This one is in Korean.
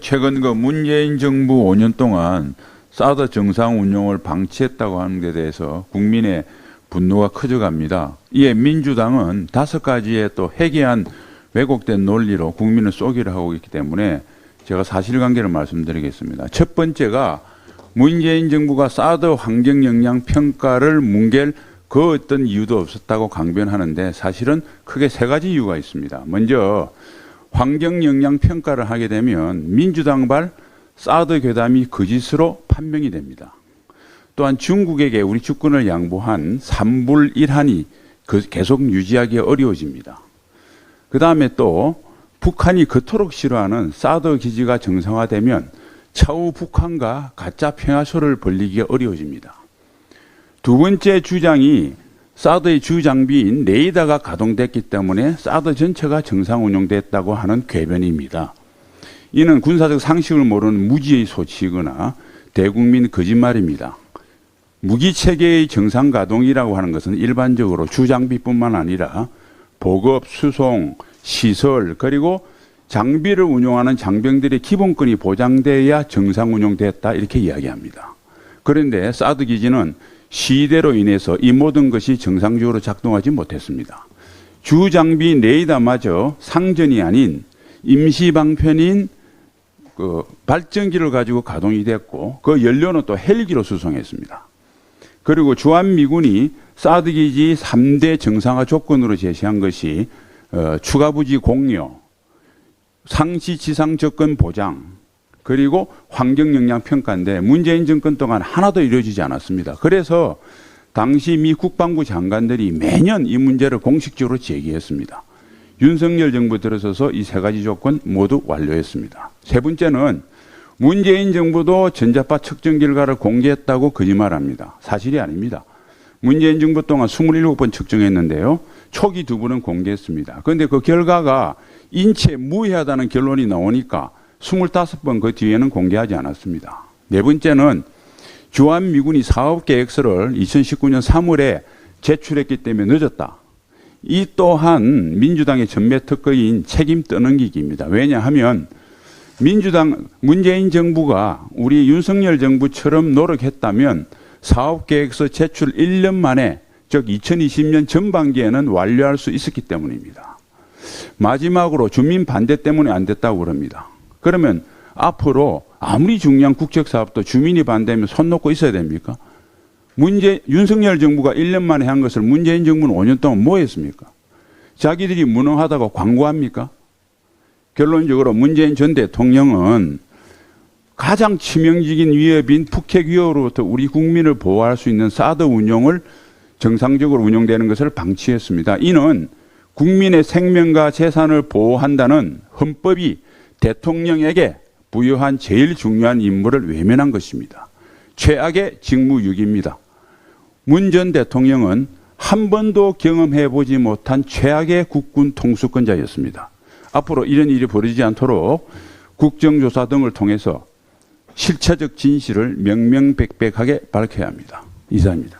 최근 문재인 정부 5년 동안 사드 정상 운용을 방치했다고 하는 데 대해서 국민의 분노가 커져갑니다. 이에 민주당은 5가지의 또 해괴한 왜곡된 논리로 국민을 쏘기를 하고 있기 때문에 제가 사실관계를 말씀드리겠습니다. 첫 번째가 문재인 정부가 사드 환경영향 평가를 뭉갤 그 어떤 이유도 없었다고 강변하는데 사실은 크게 3가지 이유가 있습니다. 먼저 환경영향 평가를 하게 되면 민주당발 사드 괴담이 거짓으로 판명이 됩니다. 또한 중국에게 우리 주권을 양보한 3불 1한이 계속 유지하기 어려워집니다. 그 다음에 또 북한이 그토록 싫어하는 사드 기지가 정상화되면 차후 북한과 가짜 평화쇼를 벌이기가 어려워집니다. 두 번째 주장이 사드의 주장비인 레이더가 가동됐기 때문에 사드 전체가 정상 운용됐다고 하는 궤변입니다. 이는 군사적 상식을 모르는 무지의 소치이거나 대국민 거짓말입니다. 무기체계의 정상 가동이라고 하는 것은 일반적으로 주장비뿐만 아니라 보급, 수송, 시설 그리고 장비를 운용하는 장병들의 기본권이 보장돼야 정상 운용됐다 이렇게 이야기합니다. 그런데 사드 기지는 시대로 인해서 이 모든 것이 정상적으로 작동하지 못했습니다. 주장비 레이더마저 상전이 아닌 임시방편인 발전기를 가지고 가동이 됐고 그 연료는 또 헬기로 수송했습니다. 그리고 주한미군이 사드 기지 3대 정상화 조건으로 제시한 것이 추가부지 공여, 상시 지상 접근 보장, 그리고 환경영향 평가인데 문재인 정권 동안 하나도 이루어지지 않았습니다. 그래서 당시 미 국방부 장관들이 매년 이 문제를 공식적으로 제기했습니다. 윤석열 정부 들어서서 이 3가지 조건 모두 완료했습니다. 세 번째는 문재인 정부도 전자파 측정 결과를 공개했다고 거짓말합니다. 사실이 아닙니다. 문재인 정부 동안 27번 측정했는데요. 초기 2번은 공개했습니다. 그런데 그 결과가 인체에 무해하다는 결론이 나오니까 25번 그 뒤에는 공개하지 않았습니다. 네 번째는 주한미군이 사업 계획서를 2019년 3월에 제출했기 때문에 늦었다. 이 또한 민주당의 전매 특허인 책임 떠넘기기입니다. 왜냐하면 문재인 정부가 우리 윤석열 정부처럼 노력했다면 사업 계획서 제출 1년 만에 즉 2020년 전반기에는 완료할 수 있었기 때문입니다. 마지막으로 주민 반대 때문에 안 됐다고 그럽니다. 그러면 앞으로 아무리 중요한 국책사업도 주민이 반대하면 손 놓고 있어야 됩니까? 윤석열 정부가 1년 만에 한 것을 문재인 정부는 5년 동안 뭐 했습니까? 자기들이 무능하다고 광고합니까? 결론적으로 문재인 전 대통령은 가장 치명적인 위협인 북핵 위협으로부터 우리 국민을 보호할 수 있는 사드 운용을 정상적으로 운용되는 것을 방치했습니다. 이는 국민의 생명과 재산을 보호한다는 헌법이 대통령에게 부여한 제일 중요한 임무를 외면한 것입니다. 최악의 직무유기입니다. 문 전 대통령은 한 번도 경험해보지 못한 최악의 국군 통수권자였습니다. 앞으로 이런 일이 벌어지지 않도록 국정조사 등을 통해서 실체적 진실을 명명백백하게 밝혀야 합니다. 이상입니다.